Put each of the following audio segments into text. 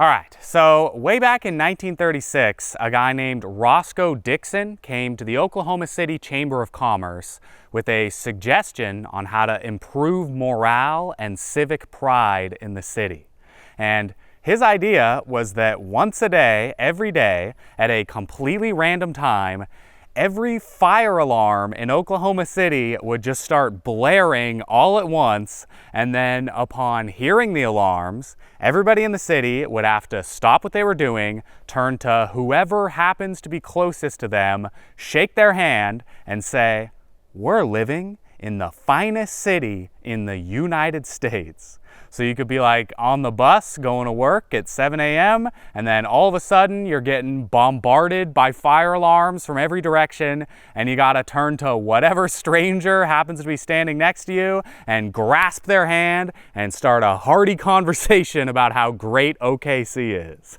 All right, so way back in 1936, a guy named Roscoe Dixon came to the Oklahoma City Chamber of Commerce with a suggestion on how to improve morale and civic pride in the city. And his idea was that once a day, every day, at a completely random time, every fire alarm in Oklahoma City would just start blaring all at once, and then upon hearing the alarms, everybody in the city would have to stop what they were doing, turn to whoever happens to be closest to them, shake their hand, and say, "We're living in the finest city in the United States." So you could be like on the bus going to work at 7 a.m. and then all of a sudden you're getting bombarded by fire alarms from every direction, and you gotta turn to whatever stranger happens to be standing next to you and grasp their hand and start a hearty conversation about how great OKC is.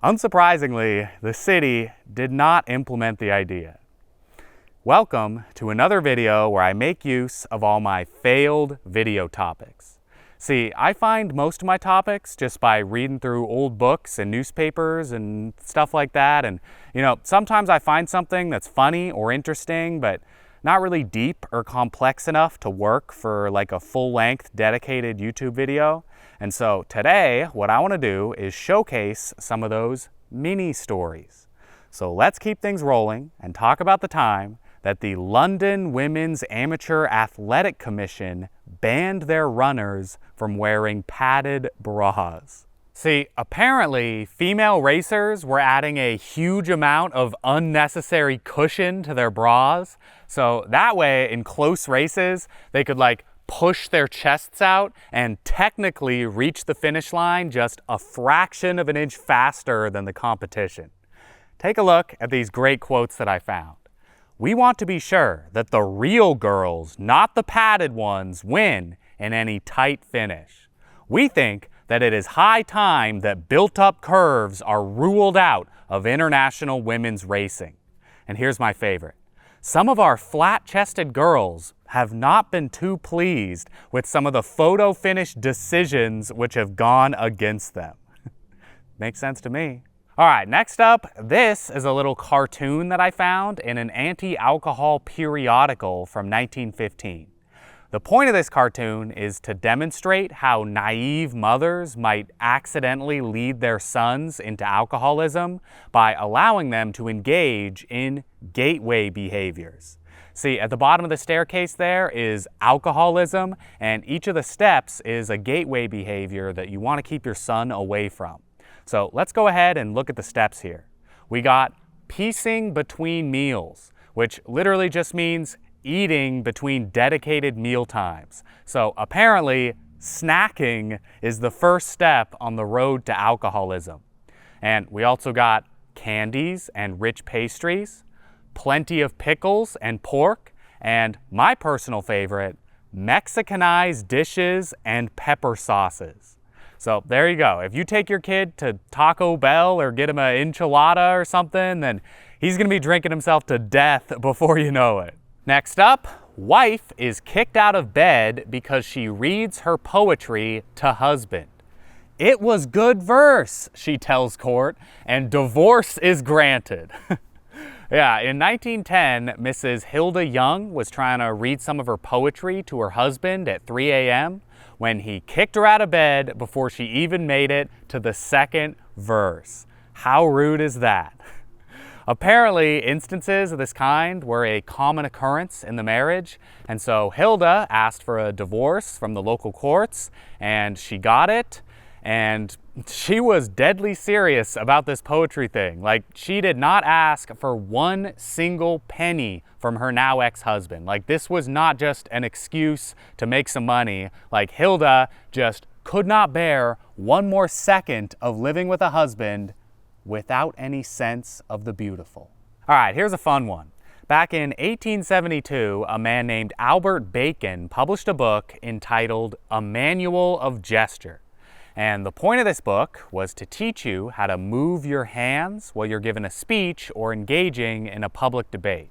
Unsurprisingly, the city did not implement the idea. Welcome to another video where I make use of all my failed video topics. See, I find most of my topics just by reading through old books and newspapers and stuff like that. And, sometimes I find something that's funny or interesting, but not really deep or complex enough to work for like a full-length dedicated YouTube video. And so today, what I want to do is showcase some of those mini stories. So let's keep things rolling and talk about the time that the London Women's Amateur Athletic Commission banned their runners from wearing padded bras. See, apparently female racers were adding a huge amount of unnecessary cushion to their bras, so that way in close races they could push their chests out and technically reach the finish line just a fraction of an inch faster than the competition. Take a look at these great quotes that I found. "We want to be sure that the real girls, not the padded ones, win in any tight finish. We think that it is high time that built-up curves are ruled out of international women's racing." And here's my favorite. "Some of our flat-chested girls have not been too pleased with some of the photo finish decisions which have gone against them." Makes sense to me. All right, next up, this is a little cartoon that I found in an anti-alcohol periodical from 1915. The point of this cartoon is to demonstrate how naive mothers might accidentally lead their sons into alcoholism by allowing them to engage in gateway behaviors. See, at the bottom of the staircase there is alcoholism, and each of the steps is a gateway behavior that you want to keep your son away from. So let's go ahead and look at the steps here. We got piecing between meals, which literally just means eating between dedicated meal times. So apparently, snacking is the first step on the road to alcoholism. And we also got candies and rich pastries, plenty of pickles and pork, and my personal favorite, Mexicanized dishes and pepper sauces. So there you go. If you take your kid to Taco Bell or get him an enchilada or something, then he's gonna be drinking himself to death before you know it. Next up, wife is kicked out of bed because she reads her poetry to husband. "It was good verse," she tells court, and divorce is granted. Yeah, in 1910, Mrs. Hilda Young was trying to read some of her poetry to her husband at 3 a.m. when he kicked her out of bed before she even made it to the second verse. How rude is that? Apparently, instances of this kind were a common occurrence in the marriage, and so Hilda asked for a divorce from the local courts, and she got it, and she was deadly serious about this poetry thing. She did not ask for one single penny from her now ex-husband. This was not just an excuse to make some money. Hilda just could not bear one more second of living with a husband without any sense of the beautiful. All right, here's a fun one. Back in 1872, a man named Albert Bacon published a book entitled A Manual of Gesture. And the point of this book was to teach you how to move your hands while you're giving a speech or engaging in a public debate.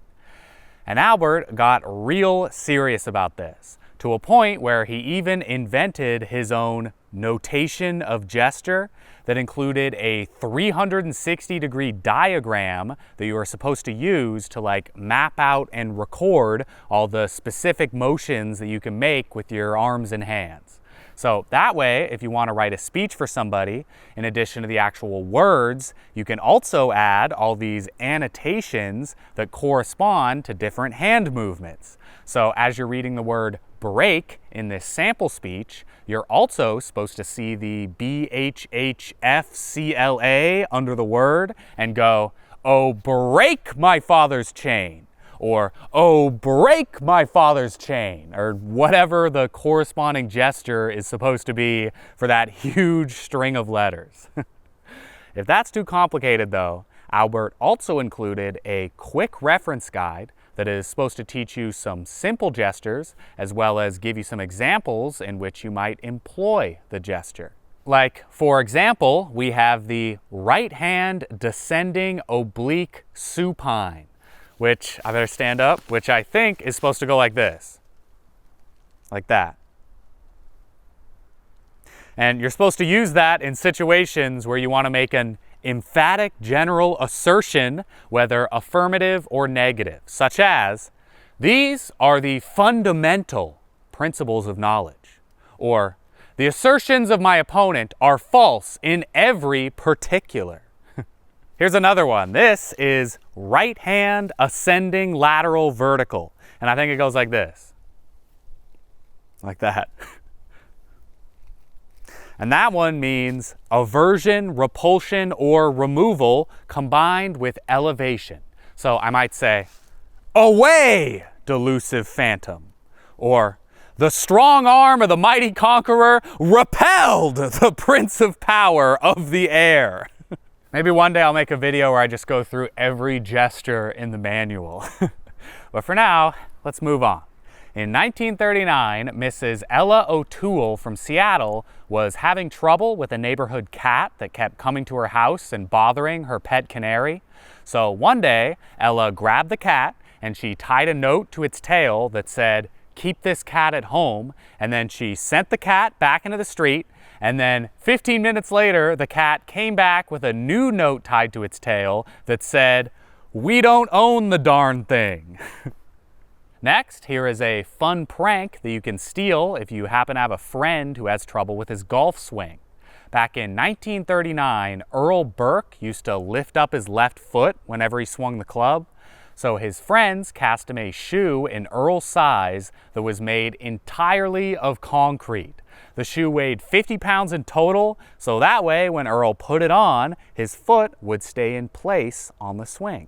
And Albert got real serious about this, to a point where he even invented his own notation of gesture that included a 360-degree diagram that you were supposed to use to like map out and record all the specific motions that you can make with your arms and hands. So that way, if you want to write a speech for somebody, in addition to the actual words, you can also add all these annotations that correspond to different hand movements. So as you're reading the word break in this sample speech, you're also supposed to see the BHHFCLA under the word and go, "Oh, break my father's chain," or "Oh, break my father's chain," or whatever the corresponding gesture is supposed to be for that huge string of letters. If that's too complicated though, Albert also included a quick reference guide that is supposed to teach you some simple gestures as well as give you some examples in which you might employ the gesture. Like, for example, we have the right hand descending oblique supine, which, I better stand up, which I think is supposed to go like this. Like that. And you're supposed to use that in situations where you want to make an emphatic general assertion, whether affirmative or negative, such as, "These are the fundamental principles of knowledge," or "The assertions of my opponent are false in every particular." Here's another one. This is right hand ascending lateral vertical. And I think it goes like this. Like that. And that one means aversion, repulsion, or removal combined with elevation. So I might say, "Away, delusive phantom," or "The strong arm of the mighty conqueror repelled the prince of power of the air." Maybe one day I'll make a video where I just go through every gesture in the manual. But for now, let's move on. In 1939, Mrs. Ella O'Toole from Seattle was having trouble with a neighborhood cat that kept coming to her house and bothering her pet canary. So one day, Ella grabbed the cat and she tied a note to its tail that said, "Keep this cat at home," and then she sent the cat back into the street, and then 15 minutes later, the cat came back with a new note tied to its tail that said, "We don't own the darn thing." Next, here is a fun prank that you can steal if you happen to have a friend who has trouble with his golf swing. Back in 1939, Earl Burke used to lift up his left foot whenever he swung the club. So his friends cast him a shoe in Earl's size that was made entirely of concrete. The shoe weighed 50 pounds in total, so that way when Earl put it on, his foot would stay in place on the swing.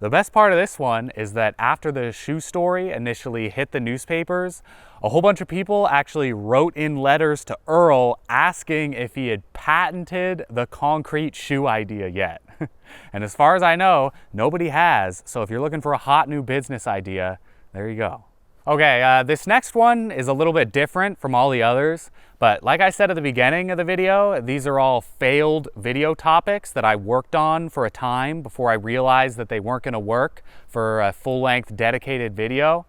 The best part of this one is that after the shoe story initially hit the newspapers, a whole bunch of people actually wrote in letters to Earl asking if he had patented the concrete shoe idea yet. And as far as I know, nobody has, so if you're looking for a hot new business idea, there you go. Okay, this next one is a little bit different from all the others, but like I said at the beginning of the video, these are all failed video topics that I worked on for a time before I realized that they weren't going to work for a full-length dedicated video.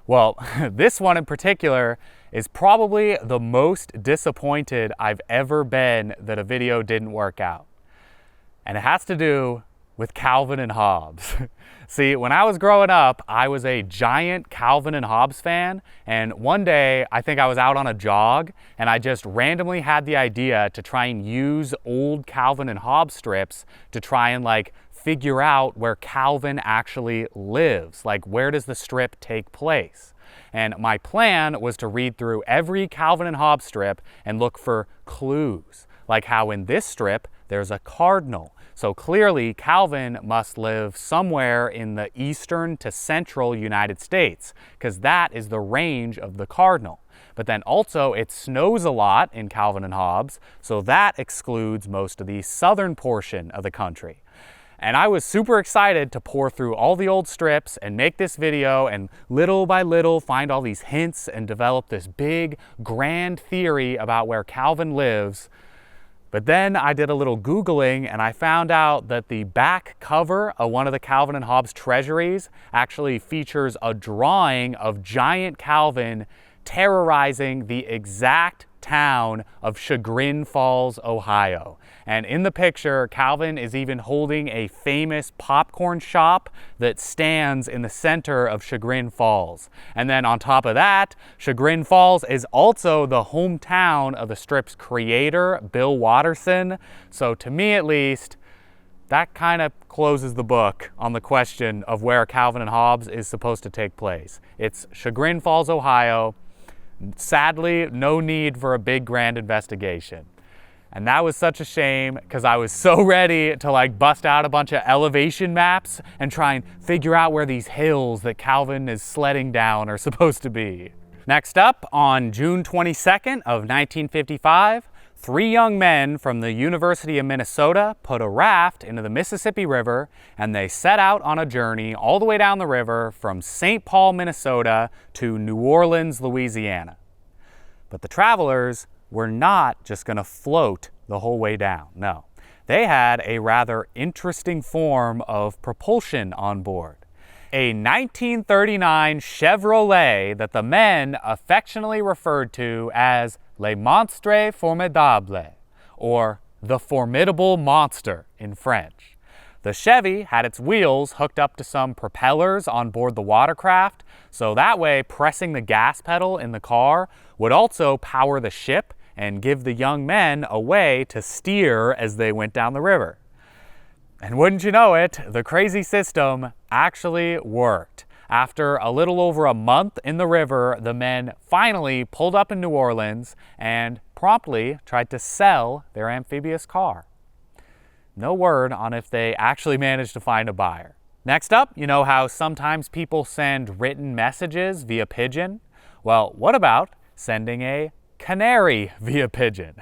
Well, this one in particular is probably the most disappointed I've ever been that a video didn't work out. And it has to do with Calvin and Hobbes. See, when I was growing up, I was a giant Calvin and Hobbes fan, and one day I think I was out on a jog and I just randomly had the idea to try and use old Calvin and Hobbes strips to try and like figure out where Calvin actually lives, like where does the strip take place. And my plan was to read through every Calvin and Hobbes strip and look for clues, like how in this strip there's a cardinal. So clearly Calvin must live somewhere in the eastern to central United States, because that is the range of the cardinal. But then also it snows a lot in Calvin and Hobbes, so that excludes most of the southern portion of the country. And I was super excited to pour through all the old strips and make this video and little by little find all these hints and develop this big grand theory about where Calvin lives. But then I did a little Googling and I found out that the back cover of one of the Calvin and Hobbes treasuries actually features a drawing of giant Calvin terrorizing the exact town of Chagrin Falls, Ohio. And in the picture, Calvin is even holding a famous popcorn shop that stands in the center of Chagrin Falls. And then on top of that, Chagrin Falls is also the hometown of the strip's creator, Bill Watterson. So to me at least, that kind of closes the book on the question of where Calvin and Hobbes is supposed to take place. It's Chagrin Falls, Ohio. Sadly, no need for a big grand investigation. And that was such a shame because I was so ready to like bust out a bunch of elevation maps and try and figure out where these hills that Calvin is sledding down are supposed to be. Next up, on June 22nd of 1955, 3 young men from the University of Minnesota put a raft into the Mississippi River and they set out on a journey all the way down the river from St. Paul, Minnesota to New Orleans, Louisiana. But the travelers were not just going to float the whole way down. No, they had a rather interesting form of propulsion on board. A 1939 Chevrolet that the men affectionately referred to as Le Monstre Formidable, or the Formidable Monster in French. The Chevy had its wheels hooked up to some propellers on board the watercraft, so that way pressing the gas pedal in the car would also power the ship and give the young men a way to steer as they went down the river. And wouldn't you know it, the crazy system actually worked. After a little over a month in the river, the men finally pulled up in New Orleans and promptly tried to sell their amphibious car. No word on if they actually managed to find a buyer. Next up, you know how sometimes people send written messages via pigeon? Well, what about sending a canary via pigeon?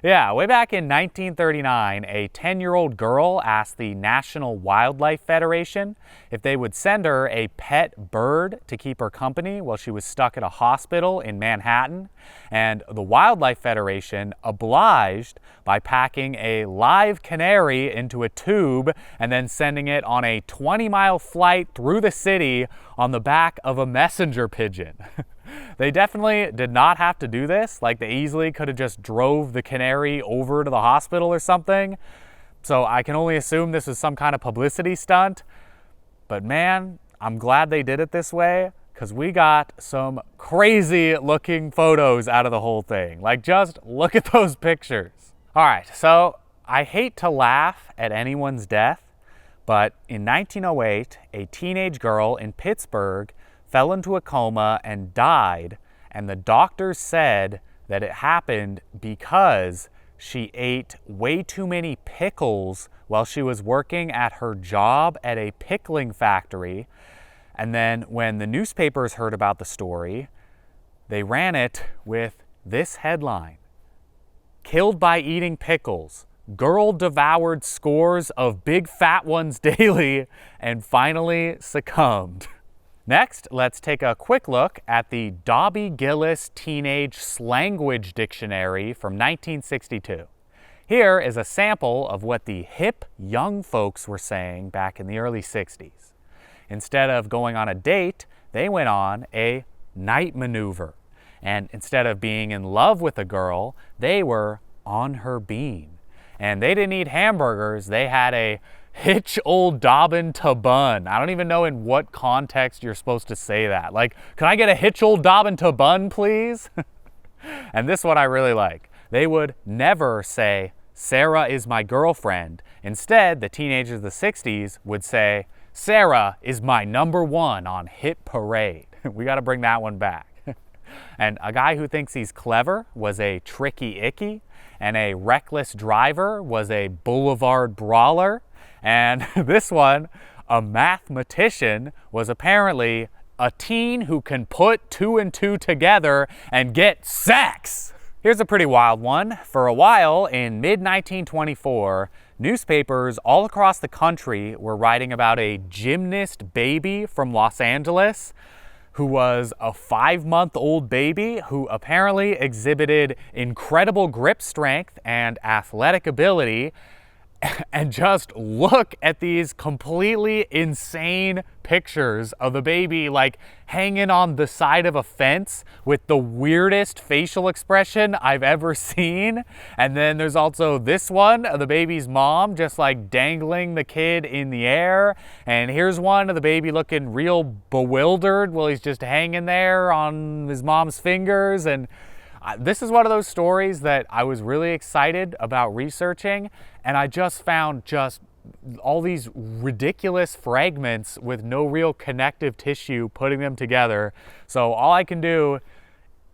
Yeah, way back in 1939, a 10-year-old girl asked the National Wildlife Federation if they would send her a pet bird to keep her company while she was stuck at a hospital in Manhattan. And the Wildlife Federation obliged by packing a live canary into a tube and then sending it on a 20-mile flight through the city on the back of a messenger pigeon. They definitely did not have to do this. Like, they easily could have just drove the canary over to the hospital or something. So I can only assume this was some kind of publicity stunt. But man, I'm glad they did it this way, because we got some crazy looking photos out of the whole thing. Like, just look at those pictures. All right, so I hate to laugh at anyone's death, but in 1908, a teenage girl in Pittsburgh fell into a coma and died, and the doctors said that it happened because she ate way too many pickles while she was working at her job at a pickling factory. And then when the newspapers heard about the story, they ran it with this headline: "Killed by eating pickles. Girl devoured scores of big fat ones daily and finally succumbed." Next, let's take a quick look at the Dobby Gillis Teenage Slanguage Dictionary from 1962. Here is a sample of what the hip young folks were saying back in the early 60s. Instead of going on a date, they went on a night maneuver. And instead of being in love with a girl, they were on her bean. And they didn't eat hamburgers, they had a hitch old Dobbin to bun. I don't even know in what context you're supposed to say that. Like, can I get a hitch old Dobbin to bun, please? And this one I really like. They would never say, "Sarah is my girlfriend." Instead, the teenagers of the 60s would say, "Sarah is my #1 on hit parade." We got to bring that one back. And a guy who thinks he's clever was a tricky icky, and a reckless driver was a boulevard brawler. And this one, a mathematician, was apparently a teen who can put 2 and 2 together and get sex. Here's a pretty wild one. For a while, in mid-1924, newspapers all across the country were writing about a gymnast baby from Los Angeles who was a 5-month-old baby who apparently exhibited incredible grip strength and athletic ability. and just look at these completely insane pictures of the baby like hanging on the side of a fence with the weirdest facial expression I've ever seen. And then there's also this one of the baby's mom just like dangling the kid in the air. And here's one of the baby looking real bewildered while he's just hanging there on his mom's fingers. And this is one of those stories that I was really excited about researching, and I just found just all these ridiculous fragments with no real connective tissue putting them together. So all I can do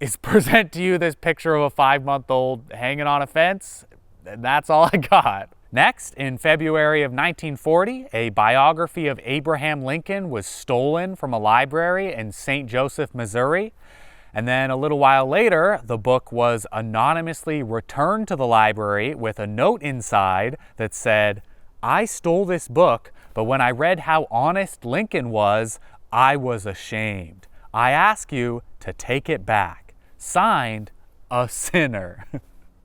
is present to you this picture of a 5-month-old hanging on a fence. That's all I got. Next, in February of 1940, a biography of Abraham Lincoln was stolen from a library in St. Joseph, Missouri. And then a little while later, the book was anonymously returned to the library with a note inside that said, "I stole this book, but when I read how honest Lincoln was, I was ashamed. I ask you to take it back. Signed, a sinner."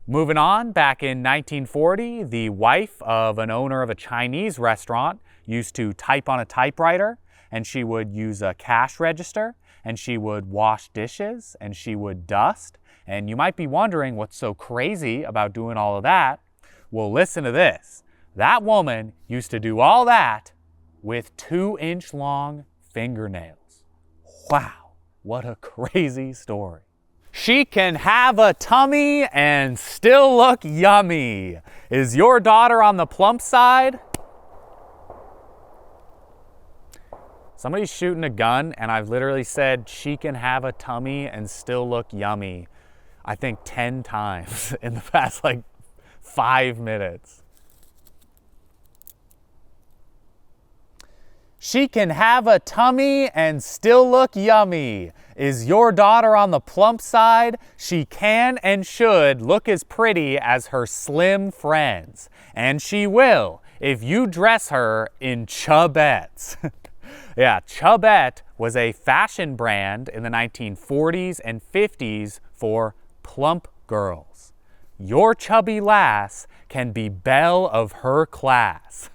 Moving on, back in 1940, the wife of an owner of a Chinese restaurant used to type on a typewriter, and she would use a cash register, and she would wash dishes, and she would dust. And you might be wondering what's so crazy about doing all of that. Well, listen to this. That woman used to do all that with 2-inch long fingernails. Wow, what a crazy story. She can have a tummy and still look yummy. Is your daughter on the plump side? Somebody's shooting a gun, and I've literally said she can have a tummy and still look yummy, I think 10 times in the past like 5 minutes. She can have a tummy and still look yummy. Is your daughter on the plump side? She can and should look as pretty as her slim friends. And she will if you dress her in chubettes. Yeah, CoopÄ was a fashion brand in the 1940s and 50s for plump girls. Your chubby lass can be belle of her class.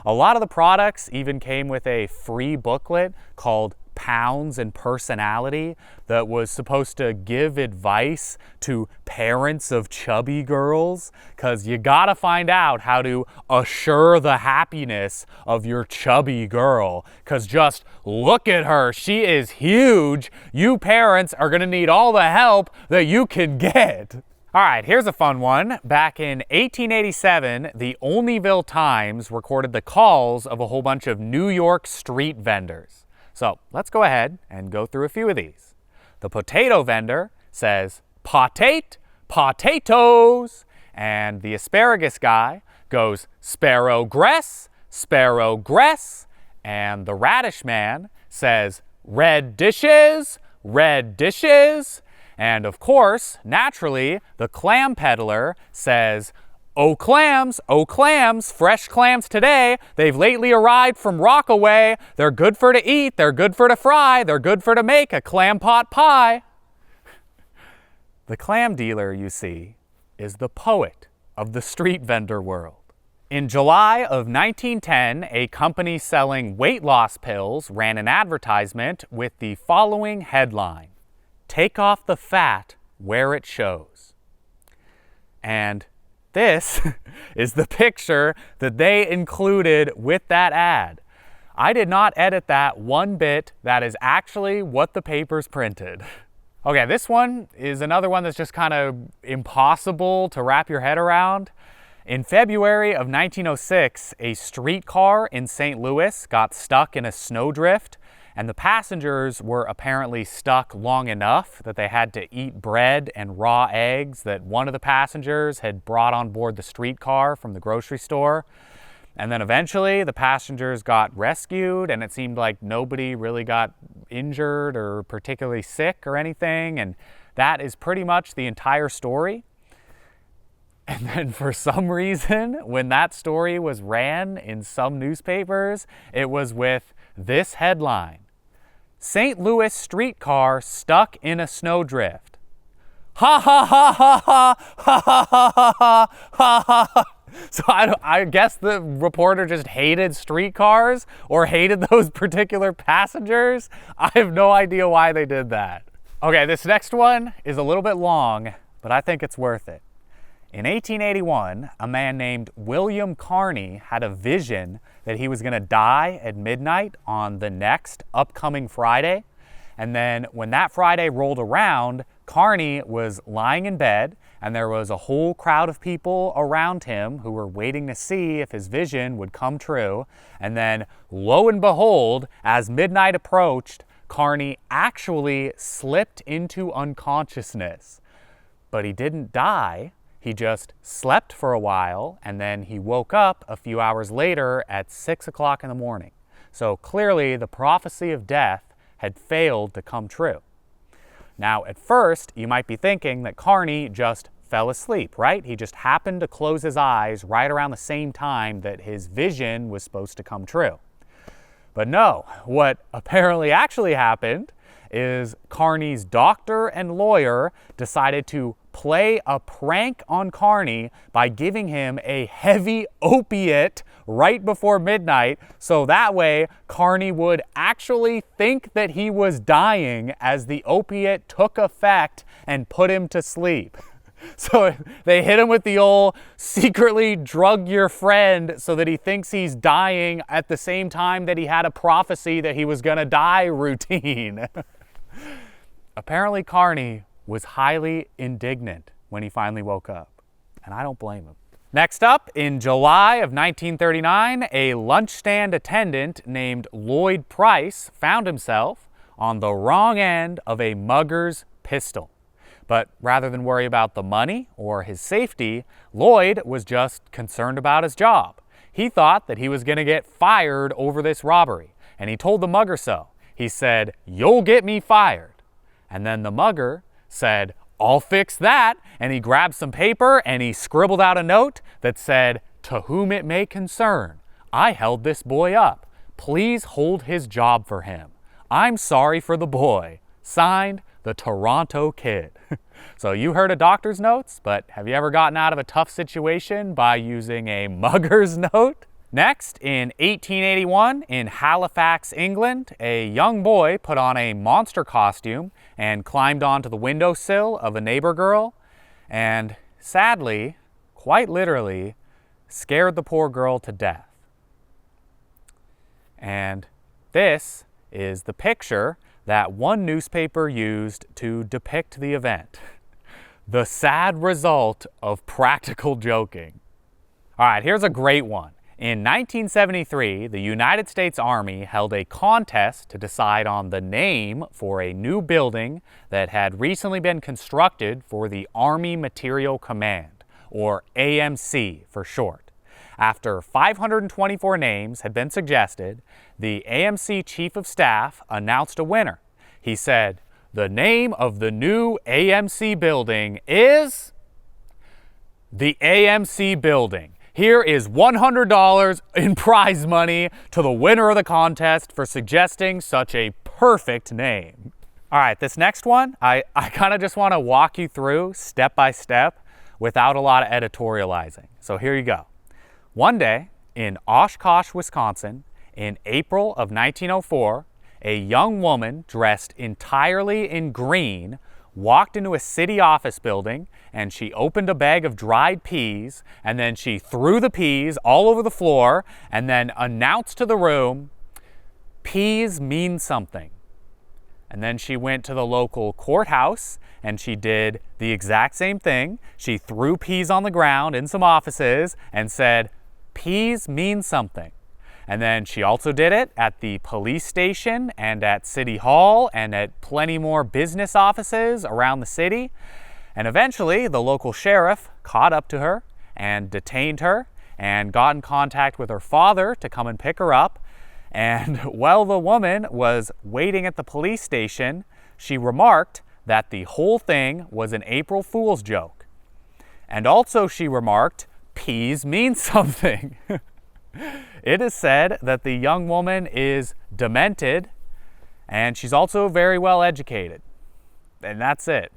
A lot of the products even came with a free booklet called Pounds and Personality that was supposed to give advice to parents of chubby girls, because you gotta find out how to assure the happiness of your chubby girl, because just look at her, she is huge. You parents are gonna need all the help that you can get. All right, here's a fun one. Back in 1887, the Olneyville Times recorded the calls of a whole bunch of New York street vendors. So let's go ahead and go through a few of these. The potato vendor says, "Potate, potatoes." And the asparagus guy goes, "Sparrow-gress, sparrow-gress." And the radish man says, "Red dishes, red dishes." And of course, naturally, the clam peddler says, oh clams, fresh clams today. They've lately arrived from Rockaway. They're good for to eat, they're good for to fry, they're good for to make a clam pot pie." The clam dealer, you see, is the poet of the street vendor world. In July of 1910, a company selling weight loss pills ran an advertisement with the following headline: "Take off the fat where it shows." And this is the picture that they included with that ad. I did not edit that one bit. That is actually what the papers printed. Okay, this one is another one that's just kind of impossible to wrap your head around. In February of 1906, a streetcar in St. Louis got stuck in a snowdrift, and the passengers were apparently stuck long enough that they had to eat bread and raw eggs that one of the passengers had brought on board the streetcar from the grocery store. And then eventually the passengers got rescued, and it seemed like nobody really got injured or particularly sick or anything. And that is pretty much the entire story. And then for some reason, when that story was ran in some newspapers, it was with this headline: "St. Louis streetcar stuck in a snowdrift. Ha ha ha ha ha ha ha ha ha ha ha." So I guess the reporter just hated streetcars or hated those particular passengers. I have no idea why they did that. Okay, this next one is a little bit long, but I think it's worth it. In 1881, a man named William Carney had a vision that he was going to die at midnight on the next upcoming Friday. And then when that Friday rolled around, Carney was lying in bed, and there was a whole crowd of people around him who were waiting to see if his vision would come true. And then, lo and behold, as midnight approached, Carney actually slipped into unconsciousness. But he didn't die. He just slept for a while, and then he woke up a few hours later at 6 o'clock in the morning. So clearly, the prophecy of death had failed to come true. Now, at first, you might be thinking that Carney just fell asleep, right? He just happened to close his eyes right around the same time that his vision was supposed to come true. But no, what apparently actually happened is Carney's doctor and lawyer decided to play a prank on Carney by giving him a heavy opiate right before midnight, so that way Carney would actually think that he was dying as the opiate took effect and put him to sleep. So they hit him with the old secretly drug your friend so that he thinks he's dying at the same time that he had a prophecy that he was gonna die routine. Apparently Carney was highly indignant when he finally woke up, and I don't blame him. Next up, in July of 1939, a lunch stand attendant named Lloyd Price found himself on the wrong end of a mugger's pistol. But rather than worry about the money or his safety, Lloyd was just concerned about his job. He thought that he was going to get fired over this robbery, and he told the mugger so. He said, "You'll get me fired." And then the mugger said, "I'll fix that," and he grabbed some paper and he scribbled out a note that said, "To whom it may concern, I held this boy up. Please hold his job for him. I'm sorry for the boy. Signed, the Toronto Kid." So you heard of doctor's notes, but have you ever gotten out of a tough situation by using a mugger's note? Next, in 1881, in Halifax, England, a young boy put on a monster costume and climbed onto the windowsill of a neighbor girl, and sadly, quite literally, scared the poor girl to death. And this is the picture that one newspaper used to depict the event. The sad result of practical joking. All right, here's a great one. In 1973, the United States Army held a contest to decide on the name for a new building that had recently been constructed for the Army Material Command, or AMC for short. After 524 names had been suggested, the AMC Chief of Staff announced a winner. He said, "The name of the new AMC building is the AMC Building. Here is $100 in prize money to the winner of the contest for suggesting such a perfect name." All right, this next one, I kind of just want to walk you through step by step without a lot of editorializing. So here you go. One day in Oshkosh, Wisconsin, in April of 1904, a young woman dressed entirely in green walked into a city office building, and she opened a bag of dried peas, and then she threw the peas all over the floor and then announced to the room, "Peas mean something." And then she went to the local courthouse and she did the exact same thing. She threw peas on the ground in some offices and said, "Peas mean something." And then she also did it at the police station and at City Hall and at plenty more business offices around the city. And eventually the local sheriff caught up to her and detained her and got in contact with her father to come and pick her up. And while the woman was waiting at the police station, she remarked that the whole thing was an April Fool's joke. And also she remarked, "Peas mean something." It is said that the young woman is demented, and she's also very well educated. And that's it.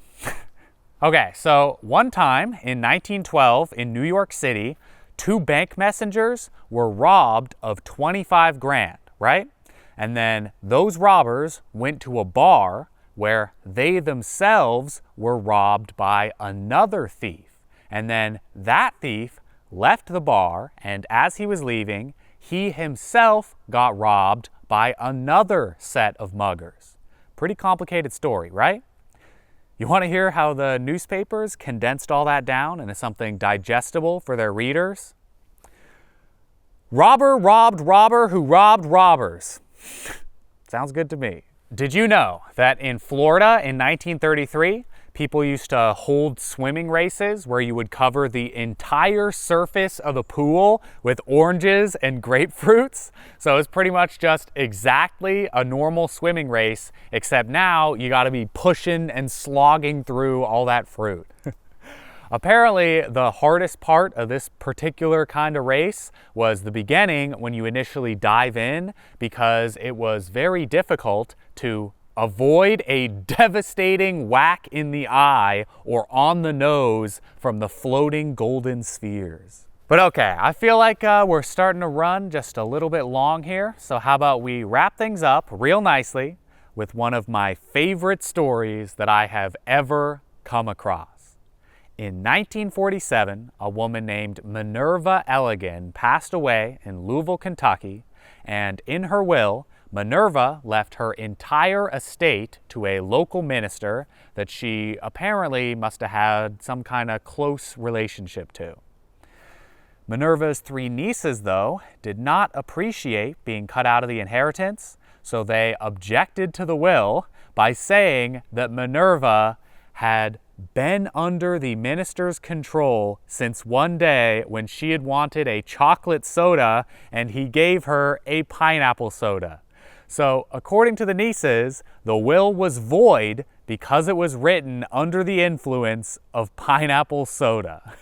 Okay, so one time in 1912 in New York City, 2 bank messengers were robbed of 25 grand, right? And then those robbers went to a bar where they themselves were robbed by another thief. And then that thief left the bar, and as he was leaving, he himself got robbed by another set of muggers. Pretty complicated story, right? You want to hear how the newspapers condensed all that down into something digestible for their readers? Robber robbed robber who robbed robbers. Sounds good to me. Did you know that in Florida in 1933, people used to hold swimming races where you would cover the entire surface of the pool with oranges and grapefruits? So it's pretty much just exactly a normal swimming race, except now you gotta be pushing and slogging through all that fruit. Apparently, the hardest part of this particular kind of race was the beginning when you initially dive in, because it was very difficult to avoid a devastating whack in the eye or on the nose from the floating golden spheres. But okay, I feel like we're starting to run just a little bit long here, so how about we wrap things up real nicely with one of my favorite stories that I have ever come across. In 1947, a woman named Minerva Elligan passed away in Louisville, Kentucky, and in her will, Minerva left her entire estate to a local minister that she apparently must have had some kind of close relationship to. Minerva's 3 nieces, though, did not appreciate being cut out of the inheritance, so they objected to the will by saying that Minerva had been under the minister's control since one day when she had wanted a chocolate soda and he gave her a pineapple soda. So, according to the nieces, the will was void because it was written under the influence of pineapple soda.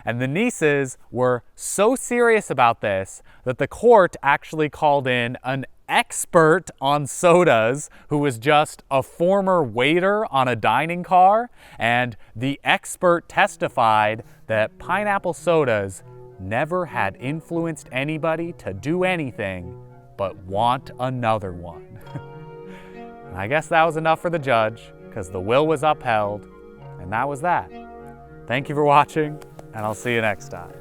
And the nieces were so serious about this that the court actually called in an expert on sodas who was just a former waiter on a dining car, and the expert testified that pineapple sodas never had influenced anybody to do anything but want another one. And I guess that was enough for the judge, because the will was upheld, and that was that. Thank you for watching, and I'll see you next time.